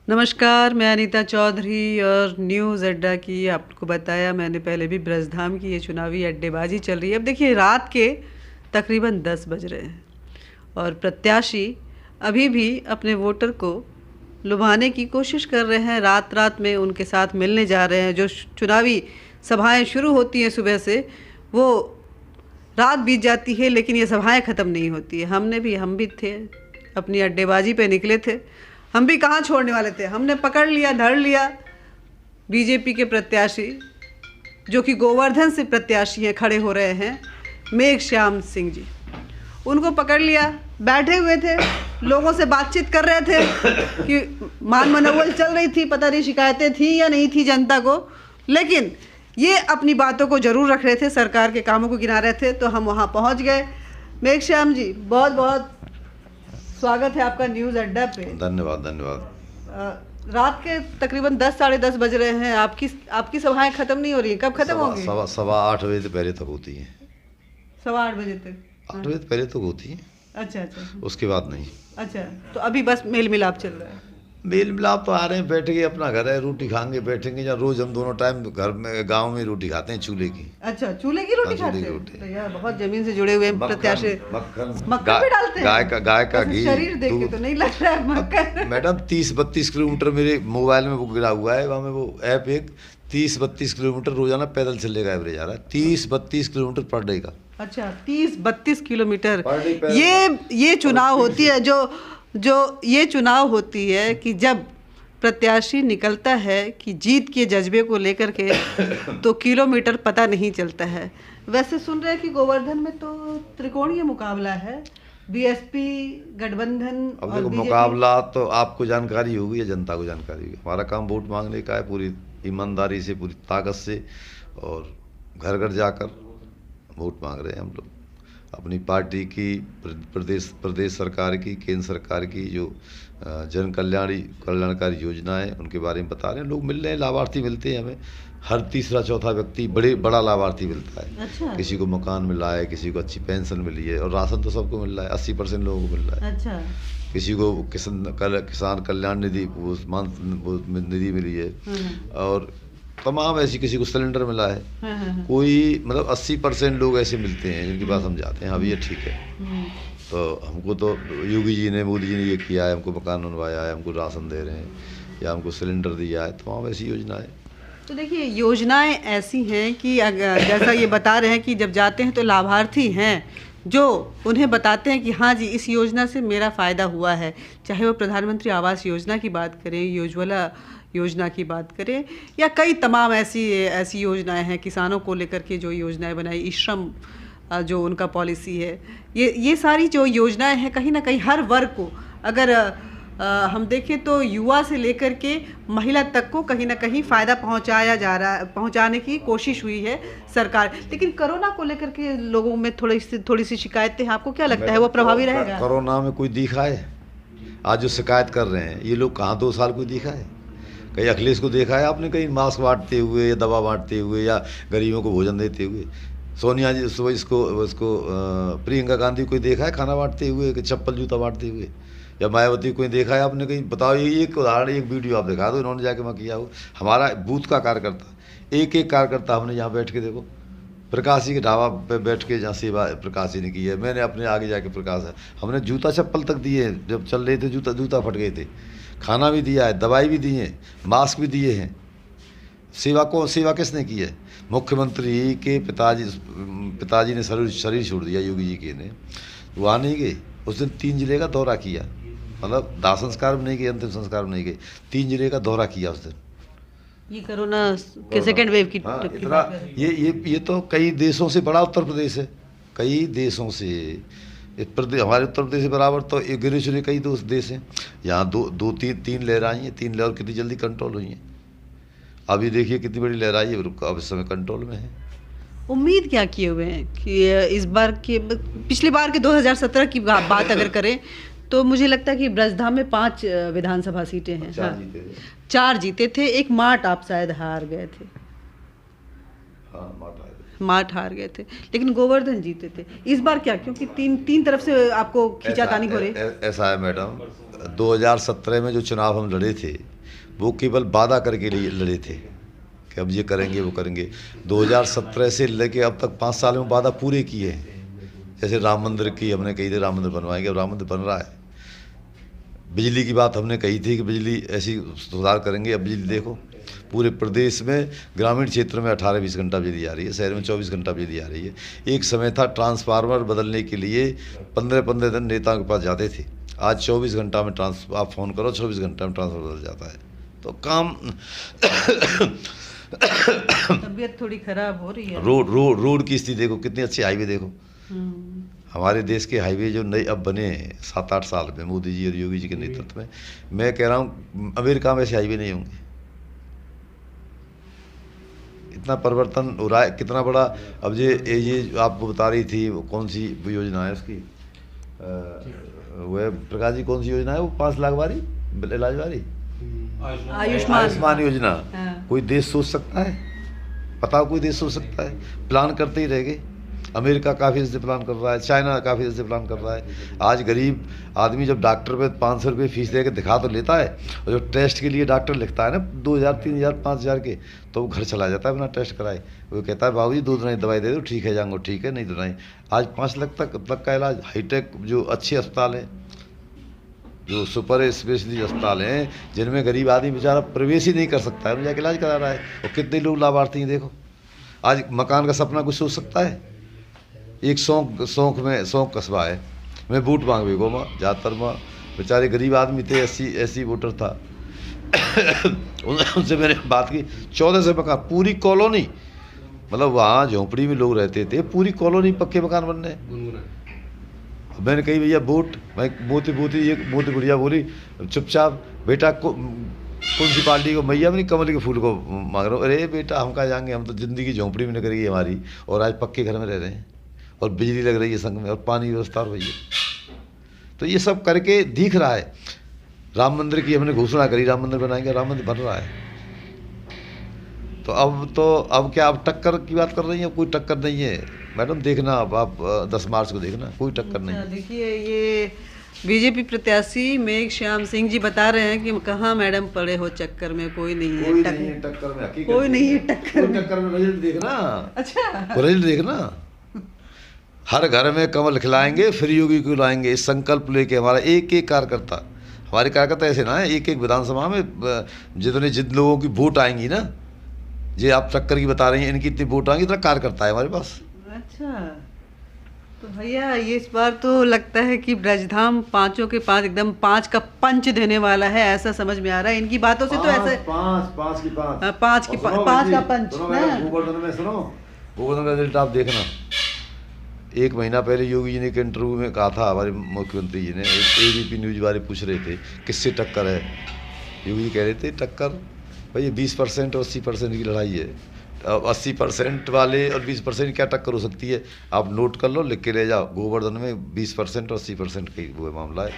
नमस्कार, मैं अनीता चौधरी और न्यूज़ अड्डा की आपको बताया मैंने पहले भी ब्रजधाम की ये चुनावी अड्डेबाजी चल रही है। अब देखिए रात के तकरीबन 10 बज रहे हैं और प्रत्याशी अभी भी अपने वोटर को लुभाने की कोशिश कर रहे हैं। रात रात में उनके साथ मिलने जा रहे हैं। जो चुनावी सभाएं शुरू होती हैं सुबह से, वो रात बीत जाती है लेकिन ये सभाएं ख़त्म नहीं होती है। हम भी थे, अपनी अड्डेबाजी पे निकले थे। हम भी कहाँ छोड़ने वाले थे। हमने पकड़ लिया, धर लिया बीजेपी के प्रत्याशी जो कि गोवर्धन से प्रत्याशी हैं, खड़े हो रहे हैं, मेघश्याम सिंह जी। उनको पकड़ लिया, बैठे हुए थे, लोगों से बातचीत कर रहे थे कि मान मनोवल चल रही थी, पता नहीं शिकायतें थी या नहीं थी जनता को, लेकिन ये अपनी बातों को ज़रूर रख रहे थे, सरकार के कामों को गिना रहे थे। तो हम वहाँ पहुँच गए। मेघश्याम जी, बहुत बहुत स्वागत है आपका न्यूज़ अड्डा पे। धन्यवाद धन्यवाद। रात के तकरीबन 10 साढ़े 10 बज रहे हैं। आपकी सभाएं खत्म नहीं हो रही हैं। कब खत्म होंगी? सवा 8 बजे से पहले तक होती है। 8:15 बजे तक? 8 बजे पहले तक होती है। अच्छा अच्छा, उसके बाद नहीं। अच्छा, तो अभी बस मेल मिलाप चल रहा है। मेल मिलाप तो आ रहे हैं, बैठ के अपना घर है, रोटी खाएंगे, बैठेंगे। या रोज हम दोनों टाइम घर में गांव में रोटी खाते हैं, चूल्हे की। अच्छा, चूल्हे की रोटी खाते हैं? तो यार बहुत जमीन से जुड़े हुए हैं प्रत्याशी। मक्खन भी डालते हैं? गाय का घी। शरीर देख के तो नहीं लग रहा है मक्खन। मैडम 30-32 किलोमीटर मेरे मोबाइल में वो गिरा हुआ है, वहाँ में वो ऐप एक 30-32 किलोमीटर रोजाना पैदल चलने का एवरेज आ रहा है। 30-32 किलोमीटर पर डे का। अच्छा, 30-32 किलोमीटर। ये चुनाव होती है जो ये चुनाव होती है कि जब प्रत्याशी निकलता है कि जीत के जज्बे को लेकर के तो किलोमीटर पता नहीं चलता है। वैसे सुन रहे हैं कि गोवर्धन में तो त्रिकोणीय मुकाबला है, बीएसपी गठबंधन अब और देखो, बीजेपी। मुकाबला तो आपको जानकारी होगी या जनता को जानकारी होगी। हमारा काम वोट मांगने का है, पूरी ईमानदारी से, पूरी ताकत से, और घर घर जाकर वोट मांग रहे हैं हम लोग। अपनी पार्टी की, प्रदेश सरकार की, केंद्र सरकार की जो जन कल्याणकारी योजनाएं, उनके बारे में बता रहे हैं। लोग मिल रहे हैं, लाभार्थी मिलते हैं हमें। हर तीसरा चौथा व्यक्ति बड़ा लाभार्थी मिलता है। अच्छा। किसी को मकान मिला है, किसी को अच्छी पेंशन मिली है, और राशन तो सबको मिल रहा है, 80% लोगों को मिल रहा है। अच्छा। किसी को किसान कल्याण निधि वो निधि मिली है, और तमाम ऐसी, किसी को सिलेंडर मिला है। कोई मतलब 80% लोग ऐसे मिलते हैं जिनकी बात हम जाते हैं, हाँ भी ये ठीक है। तो हमको तो योगी जी ने, मोदी जी ने ये किया है, हमको मकान बनवाया है, हमको राशन दे रहे हैं, या हमको सिलेंडर दिया है, तमाम ऐसी योजनाएं। तो देखिए, योजनाएं ऐसी हैं कि जैसा ये बता रहे हैं कि जब जाते हैं तो लाभार्थी हैं जो उन्हें बताते हैं कि हाँ जी, इस योजना से मेरा फ़ायदा हुआ है। चाहे वो प्रधानमंत्री आवास योजना की बात करें, उज्ज्वला योजना की बात करें, या कई तमाम ऐसी योजनाएं हैं, किसानों को लेकर के जो योजनाएं बनाई, ई श्रम जो उनका पॉलिसी है, ये सारी जो योजनाएं हैं, कहीं ना कहीं हर वर्ग को, अगर हम देखें तो युवा से लेकर के महिला तक को कहीं ना कहीं फ़ायदा पहुंचाने की कोशिश हुई है सरकार। लेकिन कोरोना को लेकर के लोगों में थोड़ी सी शिकायतें हैं। आपको क्या लगता है, वो प्रभावी रहेगा? कोरोना में कोई दिखा है? आज जो शिकायत कर रहे हैं ये लोग, कहाँ 2 साल कोई दिखा है? कहीं अखिलेश को देखा है आपने कहीं मास्क बांटते हुए, या दवा बांटते हुए, या गरीबों को भोजन देते हुए? सोनिया जी इसको प्रियंका गांधी कोई देखा है खाना बांटते हुए, कि चप्पल जूता बांटते हुए? या मायावती कोई देखा है आपने कहीं? बताओ, ये एक उदाहरण, एक वीडियो आप दिखा दो, इन्होंने जाके मैं किया हो। हमारा बूथ का कार्यकर्ता, एक कार्यकर्ता हमने यहाँ बैठ के, देखो प्रकाशी के ढाबा पे बैठ के जहाँ सेवा प्रकाशी ने की है, मैंने अपने आगे जाके प्रकाश है, हमने जूता चप्पल तक दिए हैं। जब चल रहे थे जूता फट गए थे, खाना भी दिया है, दवाई भी दी है, मास्क भी दिए हैं। सेवा किसने की है? मुख्यमंत्री के पिताजी ने शरीर छोड़ दिया, योगी जी के ने, वहाँ नहीं गए। उस दिन 3 जिले का दौरा किया, मतलब दाह संस्कार में नहीं गए, अंतिम संस्कार में नहीं गए, 3 जिले का दौरा किया उस दिन। ये कोरोना के सेकेंड वेव की इतना ये तो कई देशों से बड़ा उत्तर प्रदेश है, कई देशों से। हमारे उत्तर प्रदेश के बराबर तो एक गिरे चुने कई देश हैं। यहाँ तीन लहर आई हैं, 3 लहर कितनी जल्दी कंट्रोल हुई हैं। अभी देखिए कितनी बड़ी लहर आई है, अब इस समय कंट्रोल में है। उम्मीद क्या किए हुए हैं कि इस बार की, पिछली बार के 2017 की बात अगर करें तो मुझे लगता है कि ब्रजधाम में 5 विधानसभा सीटें हैं। 4 जीते थे, एक माट आप शायद हार गए थे। हाँ, माट हार गए। माठ हार गए थे, लेकिन गोवर्धन जीते थे। इस बार क्या, क्योंकि तीन तरफ से आपको खींचातानी हो रही? ऐसा है मैडम, 2017 में जो चुनाव हम लड़े थे वो केवल वादा करके लिए लड़े थे कि अब ये करेंगे वो करेंगे। 2017 से लेके अब तक 5 साल में वादा पूरे किए हैं। जैसे राम मंदिर की हमने कही थी राम मंदिर बनवाएंगे, अब राम मंदिर बन रहा है। बिजली की बात हमने कही थी कि बिजली ऐसी सुधार करेंगे, अब बिजली देखो पूरे प्रदेश में ग्रामीण क्षेत्र में 18-20 घंटा बिजली आ रही है, शहर में 24 घंटा बिजली आ रही है। एक समय था ट्रांसफार्मर बदलने के लिए 15-15 दिन नेताओं के पास जाते थे, आज 24 घंटा में आप फ़ोन करो 24 घंटा में ट्रांसफर बदल जाता है। तो काम तबीयत थोड़ी खराब हो रही है। रोड की स्थिति देखो, कितनी अच्छी हाईवे देखो। हमारे देश के हाईवे जो नए अब बने 7-8 साल में मोदी जी और योगी जी के नेतृत्व में, मैं कह रहा हूँ अमेरिका में ऐसे हाईवे नहीं होंगे। इतना परिवर्तन हो रहा है, कितना बड़ा। अब ये आपको बता रही थी वो कौन सी योजना है उसकी, वह प्रकाश जी कौन सी योजना है वो 5 लाख वाली इलाज वाली आयुष्मान योजना। कोई देश सोच सकता है? बताओ कोई देश सोच सकता है? प्लान करते ही रह गए। अमेरिका काफ़ी देर से प्लान कर रहा है, चाइना काफ़ी देर से प्लान कर रहा है। आज गरीब आदमी जब डॉक्टर पे 500 रुपये फीस दे के दिखा तो लेता है, और जो टेस्ट के लिए डॉक्टर लिखता है ना 2000, 3000, 5000 के, तो वो घर चला जाता है बिना टेस्ट कराए। वो कहता है बाबू जी 2 दिन दवाई दे दो, ठीक है जाऊँगा, ठीक है नहीं तो नहीं। आज 5 लाख तक का इलाज, हाईटेक जो अच्छे अस्पताल हैं, जो सुपर स्पेशलिस्ट अस्पताल हैं, जिनमें गरीब आदमी बेचारा प्रवेश ही नहीं कर सकता है, उन्हें जाके इलाज करा रहा है। और कितने लोग लाभार्थी हैं देखो। आज मकान का सपना कुछ सोच सकता है? एक सौंक कस्बा है, मैं वोट मांग भी गो माँ ज़्यादातर माँ बेचारे गरीब आदमी थे, ऐसी वोटर था। उनसे मैंने बात की, 14 से मकान पूरी कॉलोनी, मतलब वहाँ झोंपड़ी में लोग रहते थे, पूरी कॉलोनी पक्के मकान बन रहे। मैंने कही भैया वोट, मैं मोती बुढ़िया बोली चुपचाप, बेटा को कौन सी पार्टी को? मैया अपनी कमल के फूल को मांग रहा हूँ। अरे बेटा हम कहाँ जाएंगे, हम तो ज़िंदगी झोंपड़ी में निकल गई हमारी, और आज पक्के घर में रह रहे हैं, और बिजली लग रही है संग में, और पानी व्यवस्था हो रही है। तो ये सब करके दिख रहा है। राम मंदिर की हमने घोषणा करी, राम मंदिर बनाएंगे, राम मंदिर बन रहा है। तो अब क्या, अब टक्कर की बात कर रही है? कोई टक्कर नहीं है मैडम, देखना आप 10 मार्च को देखना, कोई टक्कर नहीं है। देखिए ये बीजेपी प्रत्याशी मेघश्याम सिंह जी बता रहे हैं कि कहाँ मैडम पड़े हो चक्कर में, कोई नहीं है टक्कर में, कोई नहीं है टक्कर में। रिजल्ट देखना, अच्छा रिजल्ट देखना। हर घर में कमल खिलाएंगे, फिर योगी को लाएंगे, इस संकल्प लेके हमारा एक कार्यकर्ता, हमारे कार्यकर्ता ऐसे ना है, एक विधानसभा में जिन लोगों की वोट आएंगी ना, ये आप टक्कर की बता रही हैं, इनकी इतनी वोट आएंगी, इतना कार्यकर्ता है हमारे पास। अच्छा, तो भैया ये इस बार तो लगता है कि ब्रजधाम 5 के 5 एकदम 5 का पंच देने वाला है, ऐसा समझ में आ रहा है इनकी बातों से। तो ऐसा 5 की 5 5 का पंच। गोवर्धन में सुनो, गोवर्धन का रिजल्ट आप देखना। 1 महीना पहले योगी जी ने एक इंटरव्यू में कहा था, हमारे मुख्यमंत्री जी ने, ABP न्यूज वाले पूछ रहे थे किससे टक्कर है, योगी जी कह रहे थे टक्कर भाई 20% और 80% की लड़ाई है। अब 80% वाले और 20% क्या टक्कर हो सकती है? आप नोट कर लो, लिख के ले जाओ। गोवर्धन में 20% और 80% का वो मामला है,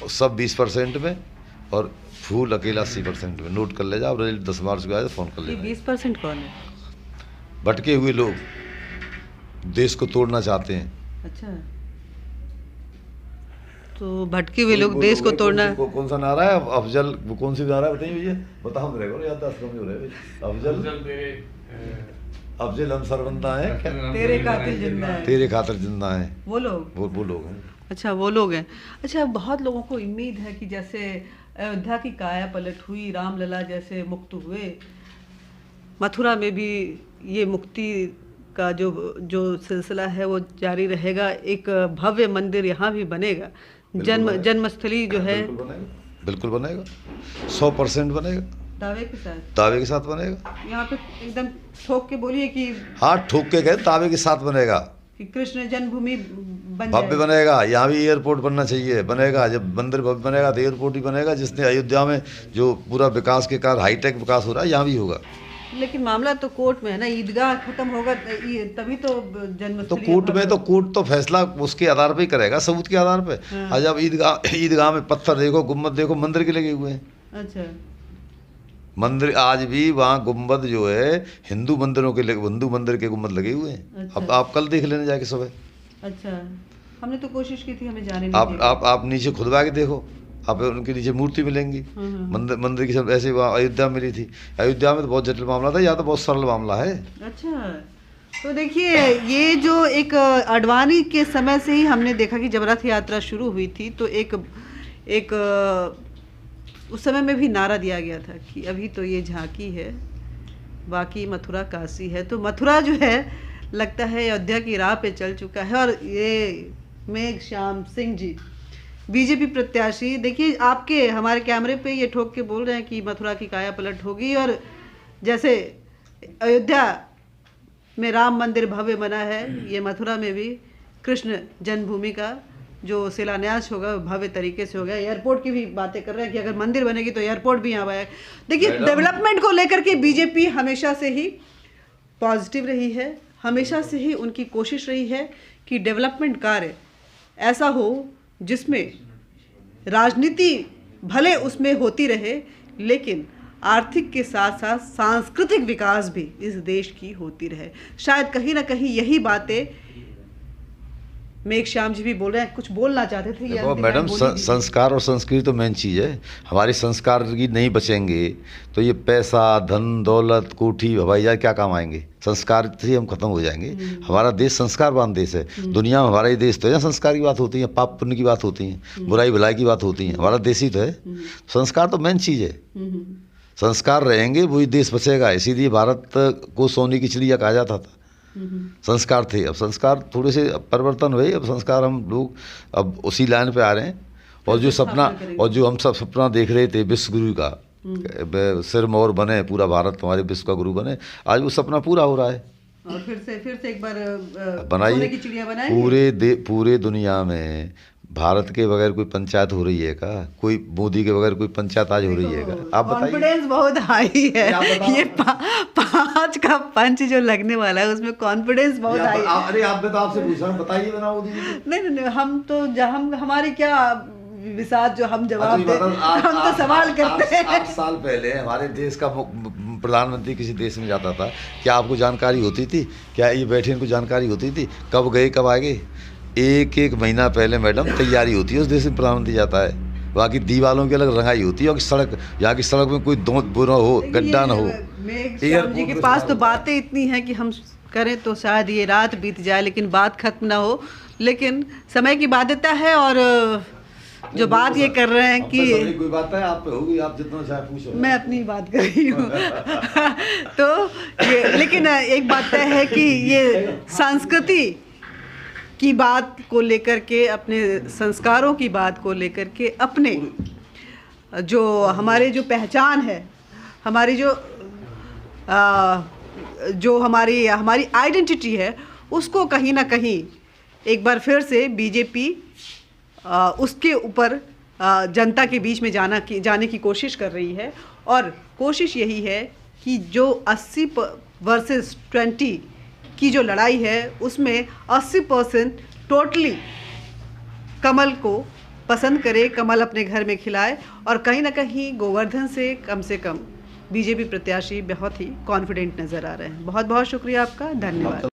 सब 20% में, और फूल अकेला 80% में। नोट कर ले जाओ, रिजल्ट 10 मार्च को आए तो फ़ोन कर ले। 20% कौन है? भटके हुए लोग, देश को तोड़ना चाहते हैं। अच्छा, तो भटके हुए लोग देश को तोड़ना। कौन सा नारा है? अफजल, वो कौन सी नारा है बताइए भैया, बताओ रहेगा याद, 10 कम हो रहे। अफजल हम सरबंदा है, तेरे खातिर जिंदा है, तेरे खातिर जिंदा है, वो लोग हैं। अच्छा, वो लोग हैं। अच्छा, बहुत लोगों को उम्मीद है कि जैसे अयोध्या की काया पलट हुई, रामलला जैसे मुक्त हुए, मथुरा में भी ये मुक्ति का जो सिलसिला है वो जारी रहेगा। एक भव्य मंदिर यहाँ भी बनेगा, जन्मस्थली जो है। बिल्कुल बनेगा, 100% बनेगा, दावे के साथ बनेगा। यहाँ पे एकदम ठोक के बोलिए कि हाँ, ठोक के कहे, दावे के साथ बनेगा कि कृष्ण जन्मभूमि भव्य बनेगा। यहाँ भी एयरपोर्ट बनना चाहिए, बनेगा। जब मंदिर भव्य बनेगा तो एयरपोर्ट ही बनेगा। जिसने अयोध्या में जो पूरा विकास के कारण हाईटेक विकास हो रहा है, यहाँ भी होगा। लेकिन मामला तो कोर्ट में है ना, ईदगाह खत्म होगा तभी तो जन्म। तो कोर्ट तो फैसला उसके आधार पे ही करेगा, सबूत के आधार पे। हाँ। आज अब ईदगाह में पत्थर देखो, गुम्मद देखो, मंदिर के लगे हुए हैं। अच्छा, मंदिर आज भी वहाँ गुम्बद जो है हिंदू मंदिर के गुम्बद लगे हुए हैं। अच्छा। अब आप कल देख लेना जाके सुबह। अच्छा, हमने तो कोशिश की थी, हमें जाने नहीं दिया। आप नीचे खुदवा के देखो, आप उनके नीचे मूर्ति मिलेंगी। मंदिर की सब ऐसे वहाँ अयोध्या मिली थी। अयोध्या में तो बहुत जटिल मामला था, या तो बहुत सरल मामला है। अच्छा, तो देखिए ये जो एक अडवाणी के समय से ही हमने देखा कि जब रथ यात्रा शुरू हुई थी तो एक उस समय में भी नारा दिया गया था कि अभी तो ये झांकी है, बाकी मथुरा काशी है। तो मथुरा जो है लगता है अयोध्या की राह पे चल चुका है। और ये मेघश्याम सिंह जी बीजेपी प्रत्याशी, देखिए आपके हमारे कैमरे पे ये ठोक के बोल रहे हैं कि मथुरा की काया पलट होगी। और जैसे अयोध्या में राम मंदिर भव्य बना है, ये मथुरा में भी कृष्ण जन्मभूमि का जो शिलान्यास होगा भव्य तरीके से होगा। एयरपोर्ट की भी बातें कर रहे हैं कि अगर मंदिर बनेगी तो एयरपोर्ट भी यहाँ आएगा। देखिए डेवलपमेंट को लेकर के बीजेपी हमेशा से ही पॉजिटिव रही है, हमेशा से ही उनकी कोशिश रही है कि डेवलपमेंट कार्य ऐसा हो जिसमें राजनीति भले उसमें होती रहे, लेकिन आर्थिक के साथ साथ सांस्कृतिक विकास भी इस देश की होती रहे। शायद कहीं ना कहीं यही बातें मेघश्याम जी भी बोल रहे हैं, कुछ बोलना चाहते थे। देखो मैडम, संस्कार और संस्कृति तो मेन चीज़ है। हमारे संस्कार की नहीं बचेंगे तो ये पैसा, धन, दौलत, कोठी, हवाई जहाज क्या काम आएंगे? संस्कार से हम खत्म हो जाएंगे। हमारा देश संस्कारवान देश है। दुनिया में हमारा ही देश तो है, संस्कार की बात होती है, पाप पुण्य की बात होती है, बुराई भलाई की बात होती है। हमारा देश ही तो है। संस्कार तो मेन चीज़ है। संस्कार रहेंगे वही देश बचेगा। इसीलिए भारत को सोने की चिड़िया कहा जाता था। संस्कार थे। अब संस्कार थोड़े से परिवर्तन हुए। अब संस्कार हम लोग अब उसी लाइन पे आ रहे हैं। और जो हम सब सपना देख रहे थे विश्व गुरु का, सिर मोर बने पूरा भारत हमारे विश्व का गुरु बने, आज वो सपना पूरा हो रहा है। और फिर से एक बार बनाइए। पूरे दुनिया में भारत के बगैर कोई पंचायत हो रही है क्या? कोई मोदी के बगैर कोई पंचायत आज हो रही है क्या? आप बताइए। कॉन्फिडेंस बहुत हाई है। ये 5 का पंच जो लगने वाला है उसमें कॉन्फिडेंस बहुत हाई है। अरे आप तो आपसे पूछ रहा हूं, बताइए ना मोदी जी। नहीं, हम तो हमारे क्या विसात जो हम जवाब दे, हम तो सवाल करते हैं। 8 साल पहले हमारे देश का प्रधानमंत्री किसी देश में जाता था, क्या आपको जानकारी होती थी? क्या ये बैठे इनको जानकारी होती थी कब गए कब आए? एक महीना पहले मैडम तैयारी होती है उस देश में प्रधानमंत्री जाता है। बाकी दीवालों की अलग रंगाई होती है। और सड़क, यहाँ की सड़क में कोई दोंत बुरा हो, गड्ढा ना हो। मेघश्याम जी के पास तो बातें इतनी हैं कि हम करें तो शायद ये रात बीत जाए लेकिन बात खत्म ना हो। लेकिन समय की बाध्यता है। और जो बात ये कर रहे हैं कि कोई बात है आप पे होगी, आप जितना चाहे पूछो। मैं अपनी बात कर रही हूँ। तो ये, लेकिन एक बात तय है कि ये संस्कृति की बात को लेकर के, अपने संस्कारों की बात को लेकर के, अपने जो हमारे जो पहचान है, हमारी जो हमारी आइडेंटिटी है, उसको कहीं ना कहीं एक बार फिर से बीजेपी उसके ऊपर जनता के बीच में जाने की कोशिश कर रही है। और कोशिश यही है कि जो 80 वर्सेस 20 की जो लड़ाई है उसमें 80% टोटली कमल को पसंद करे, कमल अपने घर में खिलाए। और कहीं ना कहीं गोवर्धन से कम बीजेपी प्रत्याशी बहुत ही कॉन्फिडेंट नज़र आ रहे हैं। बहुत बहुत शुक्रिया आपका, धन्यवाद।